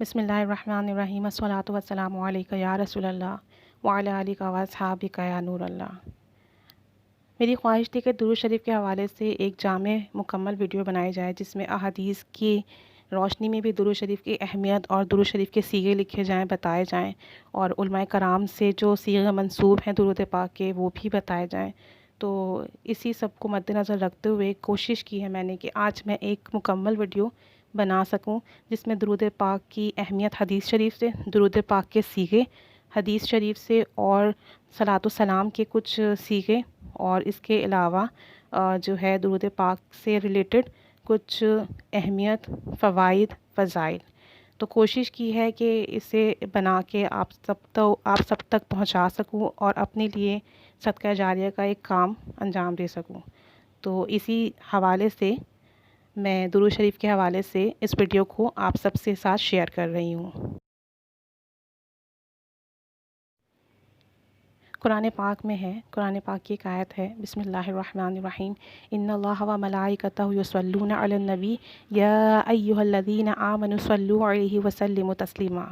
بسم اللہ الرحمن الرحیم، الصلاۃ والسلام علیک یا رسول اللہ وعلی آلک و اصحابک یا نور اللہ۔ میری خواہش تھی کہ درود شریف کے حوالے سے ایک جامع مکمل ویڈیو بنائی جائے، جس میں احادیث کی روشنی میں بھی درود شریف کی اہمیت اور درود شریف کے سیغے لکھے جائیں، بتائے جائیں، اور علماء کرام سے جو سیغے منسوب ہیں درود پاک کے وہ بھی بتائے جائیں۔ تو اسی سب کو مد نظر رکھتے ہوئے کوشش کی ہے میں نے کہ آج میں ایک مکمل ویڈیو بنا سکوں، جس میں درود پاک کی اہمیت حدیث شریف سے، درود پاک کے سیغے حدیث شریف سے، اور صلاۃ و سلام کے کچھ سیغے، اور اس کے علاوہ جو ہے درود پاک سے ریلیٹڈ کچھ اہمیت، فوائد، فضائل۔ تو کوشش کی ہے کہ اسے بنا کے آپ سب تک پہنچا سکوں اور اپنے لیے صدقہ جاریہ کا ایک کام انجام دے سکوں۔ تو اسی حوالے سے میں درود شریف کے حوالے سے اس ویڈیو کو آپ سب سے ساتھ شیئر کر رہی ہوں۔ قرآن پاک میں ہے، قرآن پاک کی ایک آیت ہے، بسم اللہ الرحمن الرحیم، ان اللہ و ملائکتہ یصلون علی النبی یا ایھا الذین آمنوا صلوا علیہ وسلموا تسلیما۔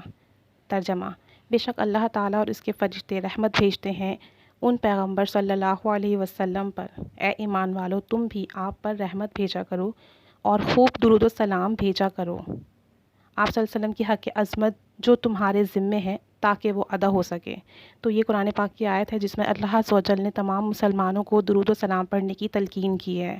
ترجمہ: بے شک اللہ تعالیٰ اور اس کے فرشتے رحمت بھیجتے ہیں ان پیغمبر صلی اللہ علیہ وسلم پر۔ اے ایمان والو، تم بھی آپ پر رحمت بھیجا کرو اور خوب درود و سلام بھیجا کرو، آپ صلی اللہ علیہ وسلم کی حق عظمت جو تمہارے ذمے ہے تاکہ وہ ادا ہو سکے۔ تو یہ قرآن پاک کی آیت ہے جس میں اللہ عز و جل نے تمام مسلمانوں کو درود و سلام پڑھنے کی تلقین کی ہے۔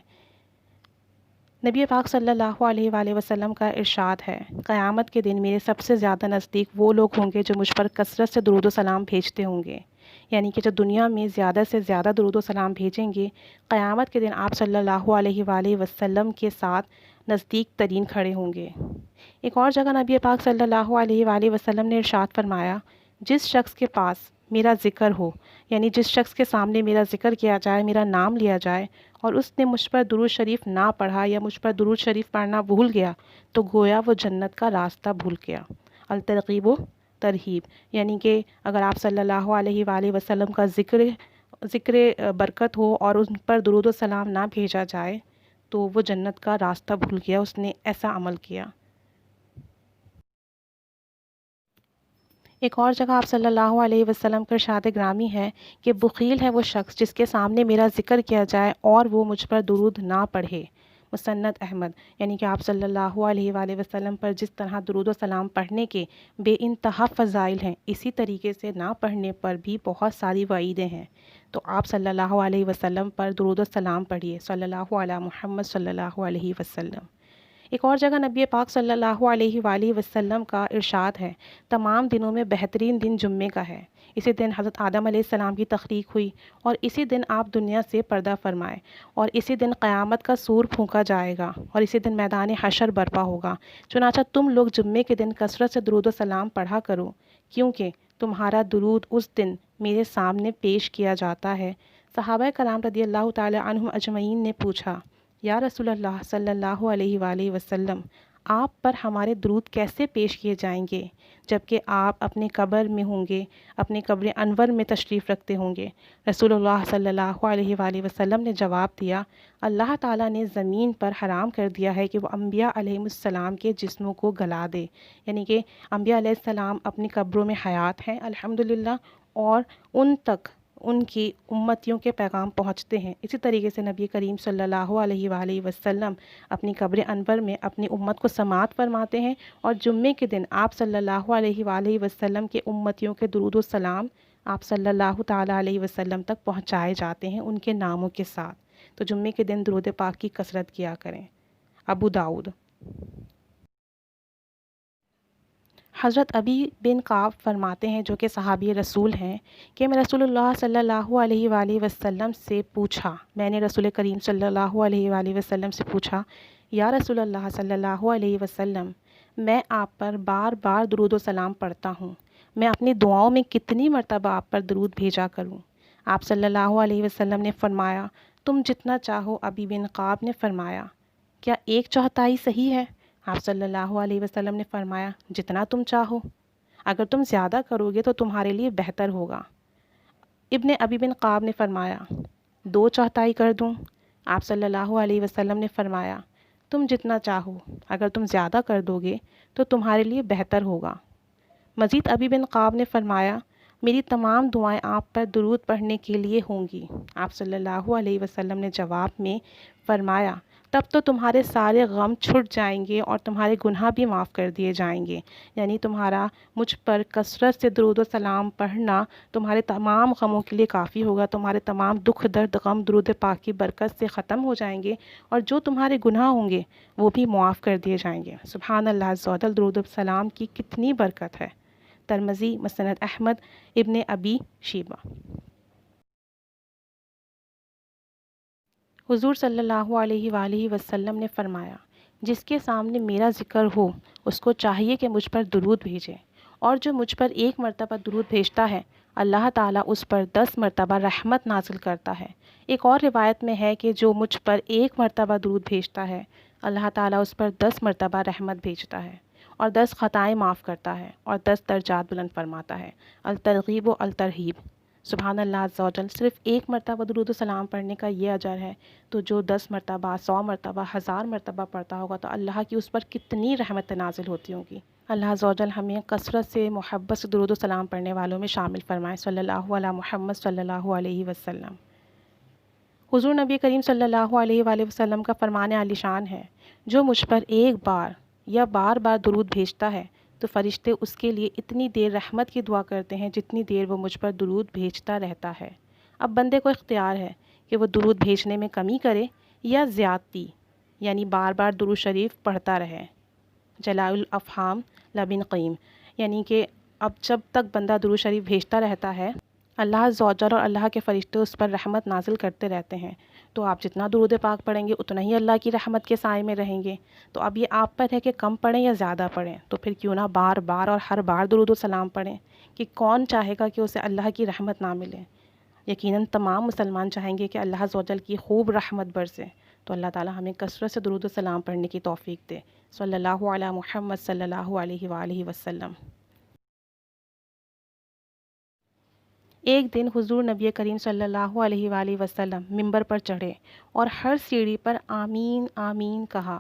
نبی پاک صلی اللہ علیہ وآلہ وسلم کا ارشاد ہے، قیامت کے دن میرے سب سے زیادہ نزدیک وہ لوگ ہوں گے جو مجھ پر کثرت سے درود و سلام بھیجتے ہوں گے، یعنی کہ جو دنیا میں زیادہ سے زیادہ درود و سلام بھیجیں گے، قیامت کے دن آپ صلی اللہ علیہ وآلہ وسلم کے ساتھ نزدیک ترین کھڑے ہوں گے۔ ایک اور جگہ نبی پاک صلی اللہ علیہ وآلہ وسلم نے ارشاد فرمایا، جس شخص کے پاس میرا ذکر ہو، یعنی جس شخص کے سامنے میرا ذکر کیا جائے، میرا نام لیا جائے، اور اس نے مجھ پر درود شریف نہ پڑھا یا مجھ پر درود شریف پڑھنا بھول گیا، تو گویا وہ جنت کا راستہ بھول گیا۔ الترغیب و ترہیب، یعنی کہ اگر آپ صلی اللہ علیہ وآلہ وسلم کا ذکر برکت ہو اور ان پر درود و سلام نہ بھیجا جائے تو وہ جنت کا راستہ بھول گیا، اس نے ایسا عمل کیا۔ ایک اور جگہ آپ صلی اللہ علیہ وسلم کا ارشاد گرامی ہے کہ بخیل ہے وہ شخص جس کے سامنے میرا ذکر کیا جائے اور وہ مجھ پر درود نہ پڑھے۔ مسند احمد، یعنی کہ آپ صلی اللہ علیہ وآلہ وسلم پر جس طرح درود و سلام پڑھنے کے بے انتہا فضائل ہیں، اسی طریقے سے نہ پڑھنے پر بھی بہت ساری وعیدیں ہیں۔ تو آپ صلی اللہ علیہ وسلم پر درود و سلام پڑھیے، صلی اللہ علی محمد صلی اللہ علیہ وسلم۔ ایک اور جگہ نبی پاک صلی اللہ علیہ وآلہ وسلم کا ارشاد ہے، تمام دنوں میں بہترین دن جمعے کا ہے۔ اسی دن حضرت آدم علیہ السلام کی تخلیق ہوئی، اور اسی دن آپ دنیا سے پردہ فرمائے، اور اسی دن قیامت کا سور پھونکا جائے گا، اور اسی دن میدان حشر برپا ہوگا۔ چنانچہ تم لوگ جمعے کے دن کثرت سے درود و سلام پڑھا کرو، کیونکہ تمہارا درود اس دن میرے سامنے پیش کیا جاتا ہے۔ صحابہ کرام رضی اللہ تعالی عنہم اجمعین نے پوچھا، یا رسول اللہ صلی اللہ علیہ وآلہ وسلم، آپ پر ہمارے درود کیسے پیش کیے جائیں گے جبکہ آپ اپنے قبر میں ہوں گے، اپنے قبر انور میں تشریف رکھتے ہوں گے؟ رسول اللہ صلی اللہ علیہ وآلہ وسلم نے جواب دیا، اللہ تعالیٰ نے زمین پر حرام کر دیا ہے کہ وہ انبیاء علیہ السلام کے جسموں کو گلا دے، یعنی کہ انبیاء علیہ السلام اپنی قبروں میں حیات ہیں الحمدللہ، اور ان تک ان کی امتیوں کے پیغام پہنچتے ہیں۔ اسی طریقے سے نبی کریم صلی اللہ علیہ وآلہ وسلم اپنی قبر انور میں اپنی امت کو سماعت فرماتے ہیں، اور جمعے کے دن آپ صلی اللہ علیہ وآلہ وسلم کے امتیوں کے درود و سلام آپ صلی اللہ تعالیٰ علیہ وسلم تک پہنچائے جاتے ہیں ان کے ناموں کے ساتھ۔ تو جمعے کے دن درود پاک کی کثرت کیا کریں۔ ابو داؤد۔ حضرت ابی بن کعب فرماتے ہیں، جو کہ صحابی رسول ہیں، کہ میں رسول اللہ صلی اللہ علیہ وآلہ وسلم سے پوچھا، میں نے رسول کریم صلی اللہ علیہ وآلہ وسلم سے پوچھا، یا رسول اللہ صلی اللہ علیہ وسلم، میں آپ پر بار بار درود و سلام پڑھتا ہوں، میں اپنی دعاؤں میں کتنی مرتبہ آپ پر درود بھیجا کروں؟ آپ صلی اللہ علیہ وسلم نے فرمایا، تم جتنا چاہو۔ ابی بن کعب نے فرمایا، کیا 1/4 صحیح ہے؟ آپ صلی اللہ علیہ وسلم نے فرمایا، جتنا تم چاہو، اگر تم زیادہ کرو گے تو تمہارے لیے بہتر ہوگا۔ ابن ابی بن کعب نے فرمایا، 2/4 کر دوں؟ آپ صلی اللہ علیہ وسلم نے فرمایا، تم جتنا چاہو، اگر تم زیادہ کر دو گے تو تمہارے لیے بہتر ہوگا۔ مزید ابی بن قاب نے فرمایا، میری تمام دعائیں آپ پر درود پڑھنے کے لیے ہوں گی۔ آپ صلی اللہ علیہ وسلم نے جواب میں فرمایا، تب تو تمہارے سارے غم چھٹ جائیں گے اور تمہارے گناہ بھی معاف کر دیے جائیں گے، یعنی تمہارا مجھ پر کثرت سے درود و سلام پڑھنا تمہارے تمام غموں کے لیے کافی ہوگا، تمہارے تمام دکھ درد غم درود پاک کی برکت سے ختم ہو جائیں گے، اور جو تمہارے گناہ ہوں گے وہ بھی معاف کر دیے جائیں گے۔ سبحان اللہ عز و جل، درود و سلام کی کتنی برکت ہے۔ ترمذی، مسند احمد، ابن ابی شیبہ۔ حضور صلی اللہ علیہ وآلہ وسلم نے فرمایا، جس کے سامنے میرا ذکر ہو اس کو چاہیے کہ مجھ پر درود بھیجے، اور جو مجھ پر 1 مرتبہ درود بھیجتا ہے اللہ تعالیٰ اس پر 10 مرتبہ رحمت نازل کرتا ہے۔ ایک اور روایت میں ہے کہ جو مجھ پر 1 مرتبہ درود بھیجتا ہے اللہ تعالیٰ اس پر 10 مرتبہ رحمت بھیجتا ہے، اور 10 خطائیں معاف کرتا ہے، اور 10 درجات بلند فرماتا ہے۔ الترغیب و الترہیب۔ سبحان اللہ عز و جل، صرف 1 مرتبہ درود و سلام پڑھنے کا یہ اجر ہے، تو جو 10 مرتبہ، 100 مرتبہ، 1000 مرتبہ پڑھتا ہوگا تو اللہ کی اس پر کتنی رحمت نازل ہوتی ہوں گی۔ اللہ عز و جل ہمیں کثرت سے محبت سے درود و سلام پڑھنے والوں میں شامل فرمائے۔ صلی اللہ علی محمد صلی اللہ علیہ وسلم۔ حضور نبی کریم صلی اللہ علیہ وآلہ وسلم کا فرمان عالی شان ہے، جو مجھ پر ایک بار یا بار بار درود بھیجتا ہے تو فرشتے اس کے لیے اتنی دیر رحمت کی دعا کرتے ہیں جتنی دیر وہ مجھ پر درود بھیجتا رہتا ہے۔ اب بندے کو اختیار ہے کہ وہ درود بھیجنے میں کمی کرے یا زیادتی، یعنی بار بار درود شریف پڑھتا رہے۔ جلاء الافہام لبن قیم، یعنی کہ اب جب تک بندہ درود شریف بھیجتا رہتا ہے اللہ عز و جل اور اللہ کے فرشتے اس پر رحمت نازل کرتے رہتے ہیں، تو آپ جتنا درود پاک پڑھیں گے اتنا ہی اللہ کی رحمت کے سائے میں رہیں گے۔ تو اب یہ آپ پر ہے کہ کم پڑھیں یا زیادہ پڑھیں، تو پھر کیوں نہ بار بار اور ہر بار درود و سلام پڑھیں، کہ کون چاہے گا کہ اسے اللہ کی رحمت نہ ملے؟ یقیناً تمام مسلمان چاہیں گے کہ اللہ عز و جل کی خوب رحمت برسے، تو اللہ تعالی ہمیں کثرت سے درود و سلام پڑھنے کی توفیق دے۔ صلی اللہ علی محمد صلی اللہ علیہ وآلہ وسلم۔ ایک دن حضور نبی کریم صلی اللہ علیہ وآلہ وسلم ممبر پر چڑھے اور ہر سیڑھی پر آمین آمین کہا۔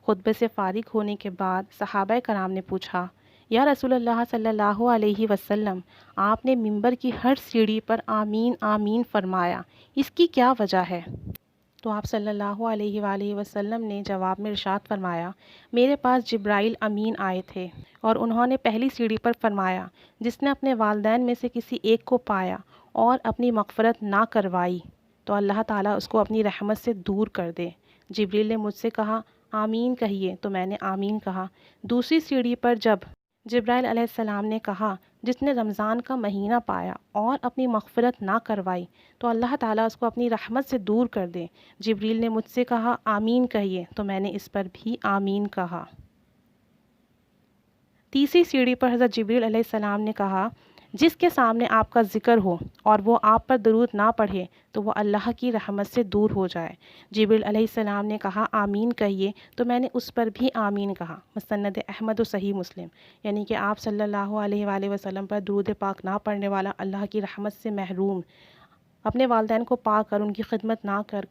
خطبے سے فارغ ہونے کے بعد صحابہ کرام نے پوچھا، یا رسول اللہ صلی اللہ علیہ وسلم، آپ نے ممبر کی ہر سیڑھی پر آمین آمین فرمایا، اس کی کیا وجہ ہے؟ تو آپ صلی اللہ علیہ وآلہ وسلم نے جواب میں ارشاد فرمایا، میرے پاس جبرائیل امین آئے تھے اور انہوں نے پہلی سیڑھی پر فرمایا، جس نے اپنے والدین میں سے کسی ایک کو پایا اور اپنی مغفرت نہ کروائی تو اللہ تعالیٰ اس کو اپنی رحمت سے دور کر دے۔ جبریل نے مجھ سے کہا، آمین کہیے، تو میں نے آمین کہا۔ دوسری سیڑھی پر جب جبرائیل علیہ السلام نے کہا، جس نے رمضان کا مہینہ پایا اور اپنی مغفرت نہ کروائی تو اللہ تعالیٰ اس کو اپنی رحمت سے دور کر دے۔ جبریل نے مجھ سے کہا، آمین کہیے، تو میں نے اس پر بھی آمین کہا۔ تیسری سیڑھی پر حضرت جبریل علیہ السلام نے کہا، جس کے سامنے آپ کا ذکر ہو اور وہ آپ پر درود نہ پڑھے تو وہ اللہ کی رحمت سے دور ہو جائے۔ جبریل علیہ السلام نے کہا، آمین کہیے، تو میں نے اس پر بھی آمین کہا۔ مسند احمد و صحیح مسلم، یعنی کہ آپ صلی اللہ علیہ وآلہ وسلم پر درود پاک نہ پڑھنے والا اللہ کی رحمت سے محروم، اپنے والدین کو پا کر ان کی خدمت نہ کر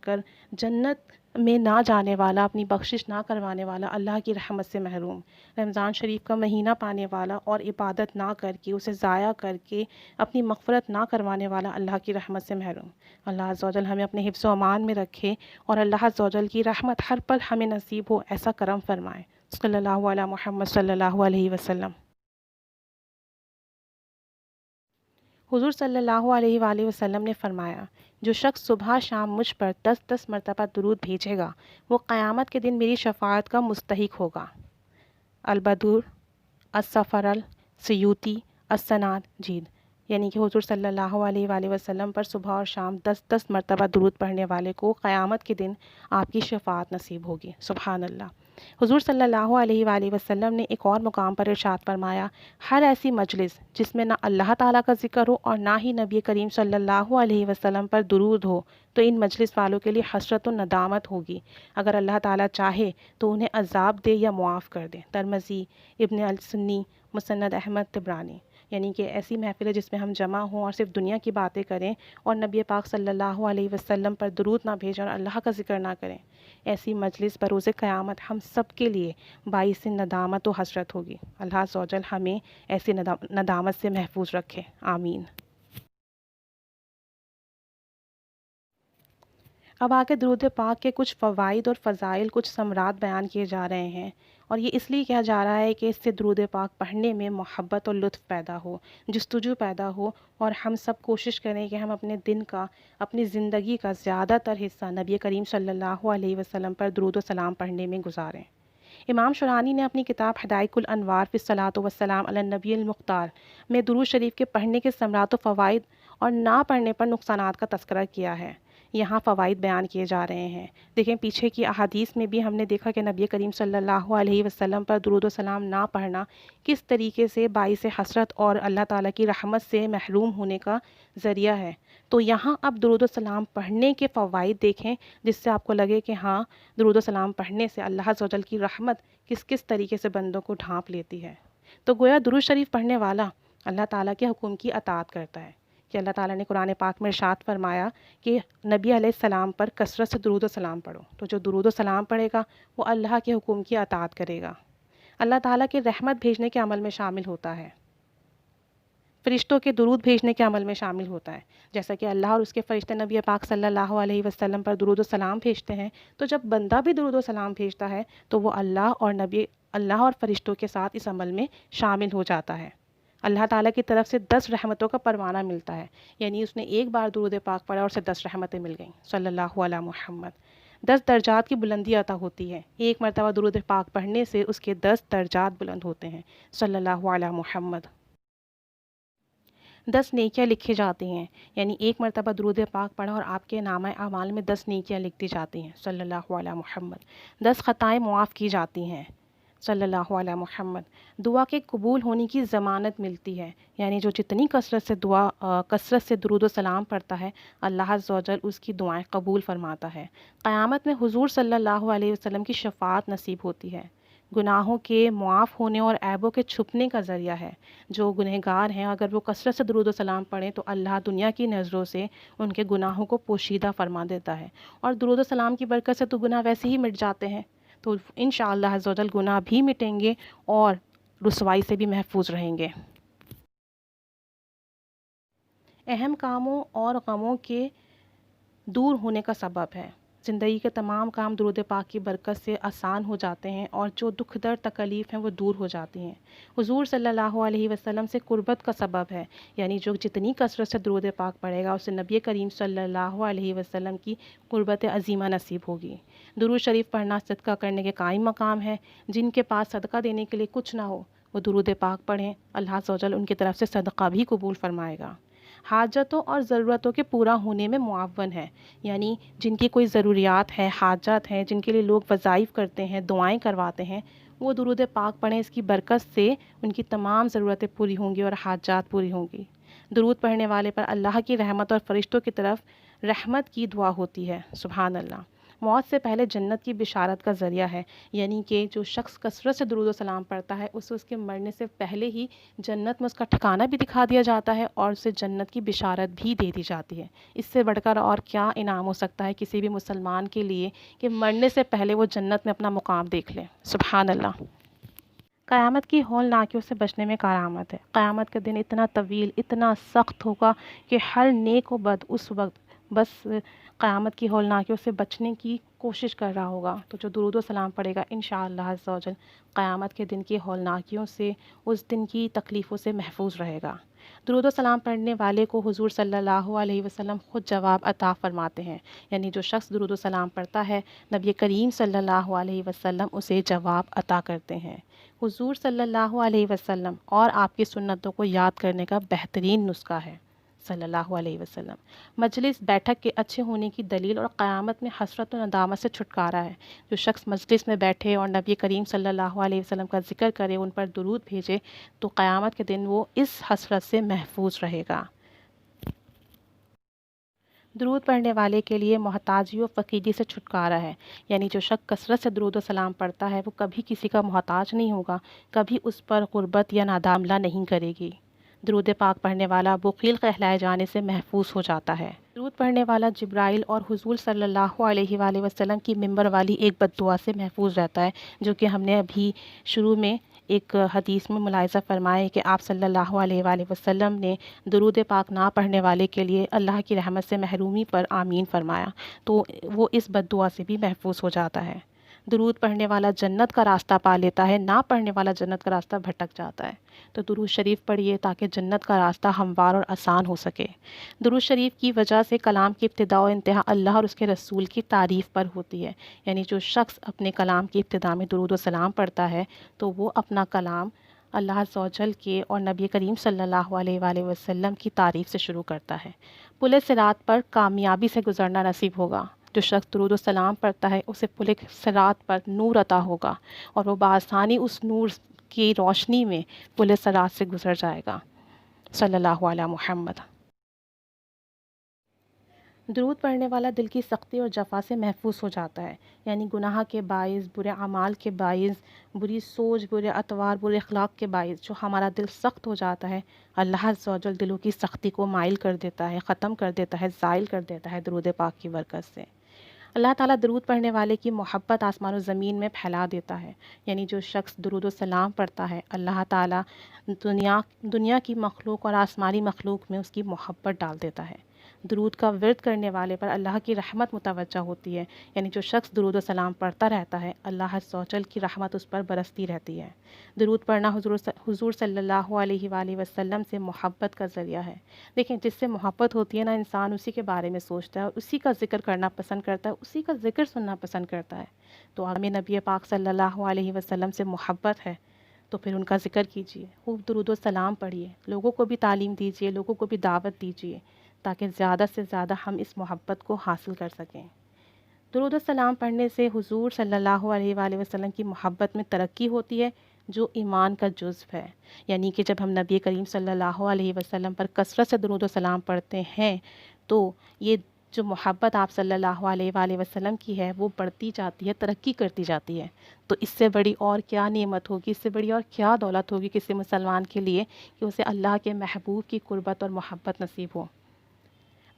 جنت میں نہ جانے والا، اپنی بخشش نہ کروانے والا اللہ کی رحمت سے محروم، رمضان شریف کا مہینہ پانے والا اور عبادت نہ کر کے اسے ضائع کر کے اپنی مغفرت نہ کروانے والا اللہ کی رحمت سے محروم۔ اللہ عز و جل ہمیں اپنے حفظ و امان میں رکھے اور اللہ عز و جل کی رحمت ہر پل ہمیں نصیب ہو، ایسا کرم فرمائے۔ صلی اللہ علی محمد صلی اللہ علیہ وسلم۔ حضور صلی اللہ علیہ وآلہ وسلم نے فرمایا، جو شخص صبح شام مجھ پر 10 مرتبہ درود بھیجے گا وہ قیامت کے دن میری شفاعت کا مستحق ہوگا۔ البدور السفر السیوطی السناد جید، یعنی کہ حضور صلی اللہ علیہ وآلہ وسلم پر صبح اور شام 10 مرتبہ درود پڑھنے والے کو قیامت کے دن آپ کی شفاعت نصیب ہوگی۔ سبحان اللہ۔ حضور صلی اللہ علیہ وآلہ وسلم نے ایک اور مقام پر ارشاد فرمایا، ہر ایسی مجلس جس میں نہ اللہ تعالیٰ کا ذکر ہو اور نہ ہی نبی کریم صلی اللہ علیہ وسلم پر درود ہو تو ان مجلس والوں کے لیے حسرت و ندامت ہوگی۔ اگر اللہ تعالیٰ چاہے تو انہیں عذاب دے یا معاف کر دے۔ ترمذی، ابن السنی، مسند احمد طبرانی، یعنی کہ ایسی محفل ہے جس میں ہم جمع ہوں اور صرف دنیا کی باتیں کریں اور نبی پاک صلی اللہ علیہ وسلم پر درود نہ بھیجیں اور اللہ کا ذکر نہ کریں، ایسی مجلس بروز قیامت ہم سب کے لیے باعث ندامت و حسرت ہوگی۔ اللہ عز و جل ہمیں ایسی ندامت سے محفوظ رکھے، آمین۔ اب آگے درود پاک کے کچھ فوائد اور فضائل، کچھ ثمرات بیان کیے جا رہے ہیں، اور یہ اس لیے کیا جا رہا ہے کہ اس سے درود پاک پڑھنے میں محبت اور لطف پیدا ہو، جستجو پیدا ہو، اور ہم سب کوشش کریں کہ ہم اپنے دن کا، اپنی زندگی کا زیادہ تر حصہ نبی کریم صلی اللہ علیہ وسلم پر درود و سلام پڑھنے میں گزاریں۔ امام شرانی نے اپنی کتاب حدائق الانوار فی الصلاۃ والسلام علی النبی المختار میں درود شریف کے پڑھنے کے ثمرات و فوائد اور نہ پڑھنے پر نقصانات کا تذکرہ کیا ہے۔ یہاں فوائد بیان کیے جا رہے ہیں۔ دیکھیں پیچھے کی احادیث میں بھی ہم نے دیکھا کہ نبی کریم صلی اللہ علیہ وسلم پر درود و سلام نہ پڑھنا کس طریقے سے باعث حسرت اور اللہ تعالیٰ کی رحمت سے محروم ہونے کا ذریعہ ہے۔ تو یہاں اب درود و سلام پڑھنے کے فوائد دیکھیں، جس سے آپ کو لگے کہ ہاں، درود و سلام پڑھنے سے اللہ عز و جل کی رحمت کس کس طریقے سے بندوں کو ڈھانپ لیتی ہے۔ تو گویا درود شریف پڑھنے والا اللہ تعالیٰ کے حکم کی اطاعت کرتا ہے، کہ اللہ تعالیٰ نے قرآن پاک میں ارشاد فرمایا کہ نبی علیہ السلام پر کثرت سے درود و سلام پڑھو۔ تو جو درود و سلام پڑھے گا وہ اللہ کے حکم کی اطاعت کرے گا، اللہ تعالیٰ کے رحمت بھیجنے کے عمل میں شامل ہوتا ہے، فرشتوں کے درود بھیجنے کے عمل میں شامل ہوتا ہے۔ جیسا کہ اللہ اور اس کے فرشتے نبی پاک صلی اللہ علیہ وسلم پر درود و سلام بھیجتے ہیں، تو جب بندہ بھی درود و سلام بھیجتا ہے تو وہ اللہ اور فرشتوں کے ساتھ اس عمل میں شامل ہو جاتا ہے۔ اللہ تعالیٰ کی طرف سے 10 رحمتوں کا پروانہ ملتا ہے، یعنی اس نے ایک بار درود پاک پڑھا اور اسے 10 رحمتیں مل گئیں، صلی اللہ علیہ محمد۔ 10 درجات کی بلندی عطا ہوتی ہے، ایک مرتبہ درود پاک پڑھنے سے اس کے 10 درجات بلند ہوتے ہیں، صلی اللہ علیہ محمد۔ 10 نیکیاں لکھی جاتی ہیں، یعنی ایک مرتبہ درود پاک پڑھا اور آپ کے نامہ اعمال میں 10 نیکیاں لکھ دی جاتی ہیں، صلی اللہ علیہ محمد۔ 10 خطائیں معاف کی جاتی ہیں، صلی اللہ علیہ محمد۔ دعا کے قبول ہونے کی ضمانت ملتی ہے، یعنی جو جتنی کثرت سے درود و سلام پڑھتا ہے، اللہ عز و جل اس کی دعائیں قبول فرماتا ہے۔ قیامت میں حضور صلی اللہ علیہ وسلم کی شفاعت نصیب ہوتی ہے، گناہوں کے معاف ہونے اور عیبوں کے چھپنے کا ذریعہ ہے۔ جو گنہگار ہیں اگر وہ کثرت سے درود و سلام پڑھیں تو اللہ دنیا کی نظروں سے ان کے گناہوں کو پوشیدہ فرما دیتا ہے، اور درود و سلام کی برکت سے تو گناہ ویسے ہی مٹ جاتے ہیں، تو انشاءاللہ عز و جل گناہ بھی مٹیں گے اور رسوائی سے بھی محفوظ رہیں گے۔ اہم کاموں اور غموں کے دور ہونے کا سبب ہے، زندگی کے تمام کام درود پاک کی برکت سے آسان ہو جاتے ہیں، اور جو دکھ درد تکلیف ہیں وہ دور ہو جاتی ہیں۔ حضور صلی اللہ علیہ وسلم سے قربت کا سبب ہے، یعنی جو جتنی کثرت سے درود پاک پڑھے گا اسے نبی کریم صلی اللہ علیہ وسلم کی قربت عظیمہ نصیب ہوگی۔ درود شریف پڑھنا صدقہ کرنے کے قائم مقام ہے۔ جن کے پاس صدقہ دینے کے لیے کچھ نہ ہو وہ درود پاک پڑھیں، اللہ عز و جل ان کی طرف سے صدقہ بھی قبول فرمائے گا۔ حاجتوں اور ضرورتوں کے پورا ہونے میں معاون ہے، یعنی جن کی کوئی ضروریات ہے، حاجات ہیں، جن کے لیے لوگ وظائف کرتے ہیں، دعائیں کرواتے ہیں، وہ درود پاک پڑھیں، اس کی برکت سے ان کی تمام ضرورتیں پوری ہوں گی اور حاجات پوری ہوں گی۔ درود پڑھنے والے پر اللہ کی رحمت اور فرشتوں کی طرف رحمت کی دعا ہوتی ہے، سبحان اللہ۔ موت سے پہلے جنت کی بشارت کا ذریعہ ہے، یعنی کہ جو شخص کثرت سے درود و سلام پڑھتا ہے اسے اس کے مرنے سے پہلے ہی جنت میں اس کا ٹھکانہ بھی دکھا دیا جاتا ہے اور اسے جنت کی بشارت بھی دے دی جاتی ہے۔ اس سے بڑھ کر اور کیا انعام ہو سکتا ہے کسی بھی مسلمان کے لیے کہ مرنے سے پہلے وہ جنت میں اپنا مقام دیکھ لے، سبحان اللہ۔ قیامت کی ہولناکیوں سے بچنے میں کرامت ہے۔ قیامت کا دن اتنا طویل، اتنا سخت ہوگا کہ ہر نیک و بد اس وقت بس قیامت کی ہولناکیوں سے بچنے کی کوشش کر رہا ہوگا، تو جو درود و سلام پڑھے گا انشاءاللہ عز و جل قیامت کے دن کی ہولناکیوں سے، اس دن کی تکلیفوں سے محفوظ رہے گا۔ درود و سلام پڑھنے والے کو حضور صلی اللہ علیہ وسلم خود جواب عطا فرماتے ہیں، یعنی جو شخص درود و سلام پڑھتا ہے نبی کریم صلی اللہ علیہ وسلم اسے جواب عطا کرتے ہیں۔ حضور صلی اللہ علیہ وسلم اور آپ کی سنتوں کو یاد کرنے کا بہترین نسخہ ہے، صلی اللہ علیہ وسلم۔ مجلس بیٹھک کے اچھے ہونے کی دلیل اور قیامت میں حسرت و ندامت سے چھٹکارا ہے۔ جو شخص مجلس میں بیٹھے اور نبی کریم صلی اللہ علیہ وسلم کا ذکر کرے، ان پر درود بھیجے، تو قیامت کے دن وہ اس حسرت سے محفوظ رہے گا۔ درود پڑھنے والے کے لیے محتاجی و فقیری سے چھٹکارا ہے، یعنی جو شخص کثرت سے درود و سلام پڑھتا ہے وہ کبھی کسی کا محتاج نہیں ہوگا، کبھی اس پر غربت یا ناداملہ نہیں کرے گی۔ درود پاک پڑھنے والا بخیل کہلائے جانے سے محفوظ ہو جاتا ہے۔ درود پڑھنے والا جبرائیل اور حضور صلی اللہ علیہ وآلہ وسلم کی ممبر والی ایک بد دعا سے محفوظ رہتا ہے، جو کہ ہم نے ابھی شروع میں ایک حدیث میں ملاحظہ فرمایا ہے کہ آپ صلی اللہ علیہ وآلہ وسلم نے درود پاک نہ پڑھنے والے کے لیے اللہ کی رحمت سے محرومی پر آمین فرمایا، تو وہ اس بد دعا سے بھی محفوظ ہو جاتا ہے۔ درود پڑھنے والا جنت کا راستہ پا لیتا ہے، نہ پڑھنے والا جنت کا راستہ بھٹک جاتا ہے۔ تو درود شریف پڑھیے تاکہ جنت کا راستہ ہموار اور آسان ہو سکے۔ درود شریف کی وجہ سے کلام کی ابتدا و انتہا اللہ اور اس کے رسول کی تعریف پر ہوتی ہے، یعنی جو شخص اپنے کلام کی ابتدا میں درود و سلام پڑھتا ہے تو وہ اپنا کلام اللہ عز و جل کے اور نبی کریم صلی اللہ علیہ وآلہ وسلم کی تعریف سے شروع کرتا ہے۔ پل صراط پر کامیابی سے گزرنا نصیب ہوگا۔ جو شخص درود و سلام پڑھتا ہے اسے پل صراط پر نور عطا ہوگا اور وہ بآسانی اس نور کی روشنی میں پل صراط سے گزر جائے گا۔ صلی اللہ علیہ محمد۔ درود پڑھنے والا دل کی سختی اور جفا سے محفوظ ہو جاتا ہے، یعنی گناہ کے باعث، برے اعمال کے باعث، بری سوچ، برے اطوار، برے اخلاق کے باعث جو ہمارا دل سخت ہو جاتا ہے، اللہ عز و جل دلوں کی سختی کو مائل کر دیتا ہے، ختم کر دیتا ہے، زائل کر دیتا ہے درود پاک کی برکت سے۔ اللہ تعالیٰ درود پڑھنے والے کی محبت آسمان و زمین میں پھیلا دیتا ہے، یعنی جو شخص درود و سلام پڑھتا ہے اللہ تعالیٰ دنیا کی مخلوق اور آسمانی مخلوق میں اس کی محبت ڈال دیتا ہے۔ درود کا ورد کرنے والے پر اللہ کی رحمت متوجہ ہوتی ہے، یعنی جو شخص درود و سلام پڑھتا رہتا ہے اللہ عز و جل کی رحمت اس پر برستی رہتی ہے۔ درود پڑھنا حضور صلی اللہ علیہ وآلہ وسلم سے محبت کا ذریعہ ہے۔ دیکھیں جس سے محبت ہوتی ہے نا، انسان اسی کے بارے میں سوچتا ہے اور اسی کا ذکر کرنا پسند کرتا ہے، اسی کا ذکر سننا پسند کرتا ہے۔ تو ہمیں نبی پاک صلی اللہ علیہ وسلم سے محبت ہے تو پھر ان کا ذکر کیجیے، خوب درود و سلام پڑھیے، لوگوں کو بھی تعلیم دیجیے، لوگوں کو بھی دعوت دیجیے تاکہ زیادہ سے زیادہ ہم اس محبت کو حاصل کر سکیں۔ درود و سلام پڑھنے سے حضور صلی اللہ علیہ وآلہ وسلم کی محبت میں ترقی ہوتی ہے، جو ایمان کا جزو ہے، یعنی کہ جب ہم نبی کریم صلی اللہ علیہ وسلم پر کثرت سے درود و سلام پڑھتے ہیں تو یہ جو محبت آپ صلی اللہ علیہ وآلہ وسلم کی ہے وہ بڑھتی جاتی ہے، ترقی کرتی جاتی ہے۔ تو اس سے بڑی اور کیا نعمت ہوگی، اس سے بڑی اور کیا دولت ہوگی کسی مسلمان کے لیے کہ اسے اللہ کے محبوب کی قربت اور محبت نصیب ہو۔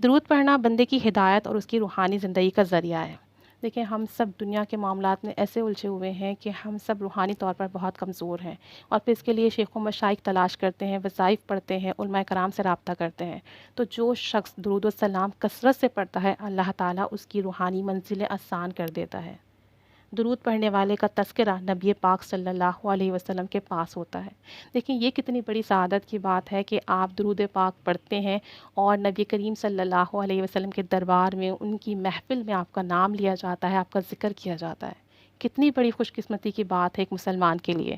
درود پڑھنا بندے کی ہدایت اور اس کی روحانی زندگی کا ذریعہ ہے۔ دیکھیں ہم سب دنیا کے معاملات میں ایسے الجھے ہوئے ہیں کہ ہم سب روحانی طور پر بہت کمزور ہیں، اور پھر اس کے لیے شیخ و مشائخ تلاش کرتے ہیں، وظائف پڑھتے ہیں، علماء کرام سے رابطہ کرتے ہیں۔ تو جو شخص درود و سلام کثرت سے پڑھتا ہے اللہ تعالیٰ اس کی روحانی منزلیں آسان کر دیتا ہے۔ درود پڑھنے والے کا تذکرہ نبی پاک صلی اللہ علیہ وسلم کے پاس ہوتا ہے۔ دیکھیں یہ کتنی بڑی سعادت کی بات ہے کہ آپ درود پاک پڑھتے ہیں اور نبی کریم صلی اللہ علیہ وسلم کے دربار میں، ان کی محفل میں آپ کا نام لیا جاتا ہے، آپ کا ذکر کیا جاتا ہے۔ کتنی بڑی خوش قسمتی کی بات ہے ایک مسلمان کے لیے۔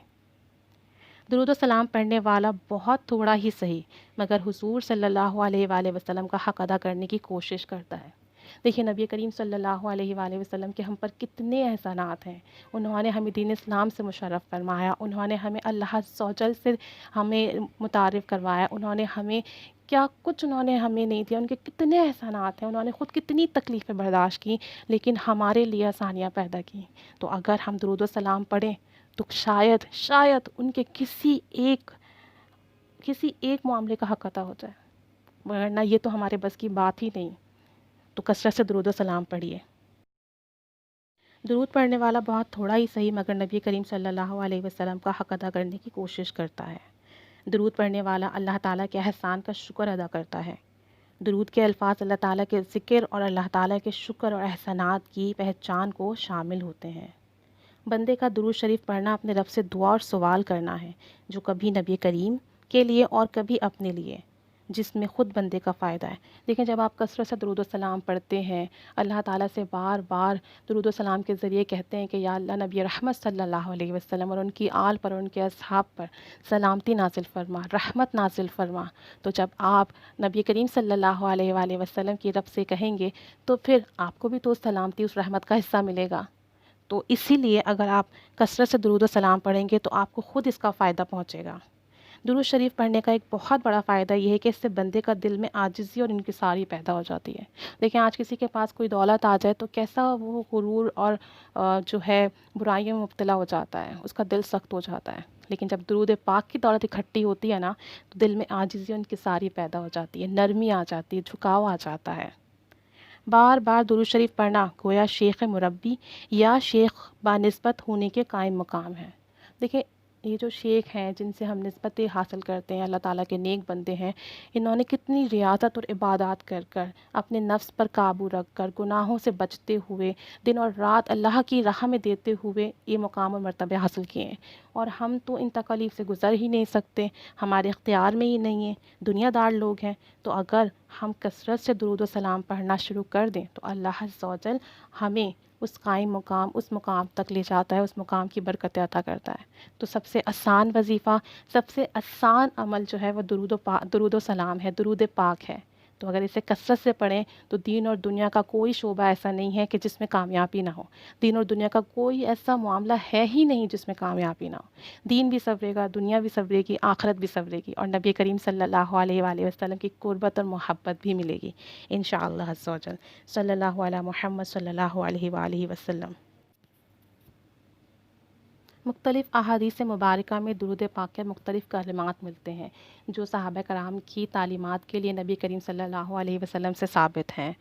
درود و سلام پڑھنے والا بہت تھوڑا ہی صحیح مگر حضور صلی اللہ علیہ وآلہ وسلم کا حق ادا کرنے کی کوشش کرتا ہے۔ دیکھیے نبی کریم صلی اللہ علیہ وآلہ وسلم کے ہم پر کتنے احسانات ہیں۔ انہوں نے ہمیں دین اسلام سے مشرف فرمایا، انہوں نے ہمیں اللہ عز و جل سے ہمیں متعارف کروایا، انہوں نے ہمیں کیا کچھ انہوں نے ہمیں نہیں دیا، ان کے کتنے احسانات ہیں، انہوں نے خود کتنی تکلیفیں برداشت کی لیکن ہمارے لیے آسانیاں پیدا کی۔ تو اگر ہم درود و سلام پڑھیں تو شاید ان کے کسی ایک معاملے کا حق ادا ہو جائے، ورنہ یہ تو ہمارے بس کی بات ہی نہیں۔ تو کثرت سے درود و سلام پڑھیے۔ درود پڑھنے والا بہت تھوڑا ہی صحیح مگر نبی کریم صلی اللہ علیہ وسلم کا حق ادا کرنے کی کوشش کرتا ہے۔ درود پڑھنے والا اللہ تعالیٰ کے احسان کا شکر ادا کرتا ہے۔ درود کے الفاظ اللہ تعالیٰ کے ذکر اور اللہ تعالیٰ کے شکر اور احسانات کی پہچان کو شامل ہوتے ہیں۔ بندے کا درود شریف پڑھنا اپنے رب سے دعا اور سوال کرنا ہے، جو کبھی نبی کریم کے لیے اور کبھی اپنے لیے، جس میں خود بندے کا فائدہ ہے۔ دیکھیں جب آپ کثرت سے درود و سلام پڑھتے ہیں، اللہ تعالیٰ سے بار بار درود و سلام کے ذریعے کہتے ہیں کہ یا اللہ نبی رحمت صلی اللہ علیہ وسلم اور ان کی آل پر اور ان کے اصحاب پر سلامتی نازل فرما، رحمت نازل فرما، تو جب آپ نبی کریم صلی اللہ علیہ وآلہ وسلم کی رب سے کہیں گے تو پھر آپ کو بھی تو سلامتی اس رحمت کا حصہ ملے گا۔ تو اسی لیے اگر آپ کثرت سے درود و سلام پڑھیں گے تو آپ کو خود اس کا فائدہ پہنچے گا۔ درود شریف پڑھنے کا ایک بہت بڑا فائدہ یہ ہے کہ اس سے بندے کا دل میں عاجزی اور انکساری پیدا ہو جاتی ہے۔ دیکھیں آج کسی کے پاس کوئی دولت آ جائے تو کیسا وہ غرور اور جو ہے برائیوں میں مبتلا ہو جاتا ہے، اس کا دل سخت ہو جاتا ہے۔ لیکن جب درود پاک کی دولت اکٹھی ہوتی ہے نا تو دل میں عاجزی ان کی ساری پیدا ہو جاتی ہے، نرمی آ جاتی ہے، جھکاؤ آ جاتا ہے۔ بار بار درود شریف پڑھنا گویا شیخ مربی یا شیخ بانسبت ہونے کے قائم مقام ہے۔ دیکھیں یہ جو شیخ ہیں جن سے ہم نسبتیں حاصل کرتے ہیں، اللہ تعالیٰ کے نیک بندے ہیں، انہوں نے کتنی ریاضت اور عبادات کر کر اپنے نفس پر قابو رکھ کر گناہوں سے بچتے ہوئے دن اور رات اللہ کی راہ میں دیتے ہوئے یہ مقام اور مرتبے حاصل کیے ہیں، اور ہم تو ان تکالیف سے گزر ہی نہیں سکتے، ہمارے اختیار میں ہی نہیں ہیں، دنیا دار لوگ ہیں۔ تو اگر ہم کثرت سے درود و سلام پڑھنا شروع کر دیں تو اللہ عز و جل ہمیں اس قائم مقام، اس مقام تک لے جاتا ہے، اس مقام کی برکت عطا کرتا ہے۔ تو سب سے آسان وظیفہ، سب سے آسان عمل جو ہے وہ درود و سلام ہے، درود پاک ہے۔ تو اگر اسے کثرت سے پڑھیں تو دین اور دنیا کا کوئی شعبہ ایسا نہیں ہے کہ جس میں کامیابی نہ ہو، دین اور دنیا کا کوئی ایسا معاملہ ہے ہی نہیں جس میں کامیابی نہ ہو۔ دین بھی سنورے گا، دنیا بھی سنورے گی، آخرت بھی سنورے گی، اور نبی کریم صلی اللہ علیہ وآلہ وسلم کی قربت اور محبت بھی ملے گی انشاءاللہ عز و جل۔ صلی اللہ علی محمد صلی اللہ علیہ وآلہ وسلم۔ مختلف احادیث مبارکہ میں درود پاک کے مختلف کلمات ملتے ہیں جو صحابہ کرام کی تعلیمات کے لیے نبی کریم صلی اللہ علیہ وسلم سے ثابت ہیں۔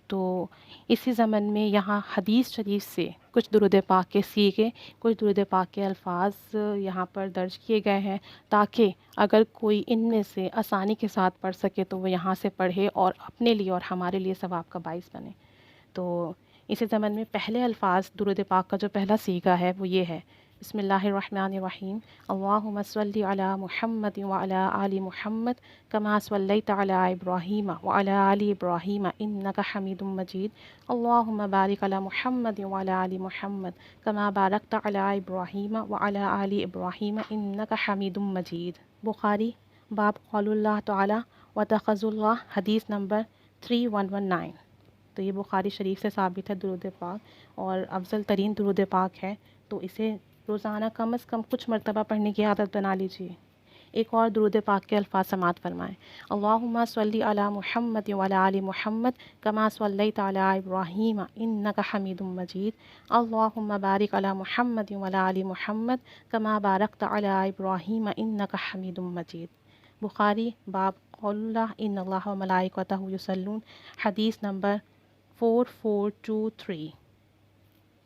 تو اسی ضمن میں یہاں حدیث شریف سے کچھ درود پاک کے سیغے، کچھ درود پاک کے الفاظ یہاں پر درج کیے گئے ہیں تاکہ اگر کوئی ان میں سے آسانی کے ساتھ پڑھ سکے تو وہ یہاں سے پڑھے اور اپنے لیے اور ہمارے لیے ثواب کا باعث بنے۔ تو اسی ضمن میں پہلے الفاظ درود پاک کا جو پہلا سیغہ ہے وہ یہ ہے: بسم اللہ الرحمن الرحیم، اللہم صلی علی محمد وعلی آل محمد کما صلیت علی ابراہیم وعلی آل ابراہیم انک حمید مجید، اللہم بارک علی محمد وعلی آل محمد کما بارکت علی ابراہیم وعلی آل ابراہیم انک حمید مجید۔ بخاری باب قول اللہ تعالی واتخذ اللہ، حدیث نمبر 3119۔ تو یہ بخاری شریف سے ثابت ہے درود پاک، اور افضل ترین درود پاک ہے، تو اسے روزانہ کم از کم کچھ مرتبہ پڑھنے کی عادت بنا لیجیے۔ ایک اور درود پاک کے الفاظ سماعت فرمائیں: اللہم صلی علی محمد وعلی آل محمد کما صلیت علی ابراہیم انک حمید مجید، اللہم بارک علی محمد وعلی آل محمد کما بارکت علی ابراہیم انک حمید مجید۔ بخاری باب قول اللہ ان اللہ و ملائکتہ یصلون، حدیث نمبر 4423۔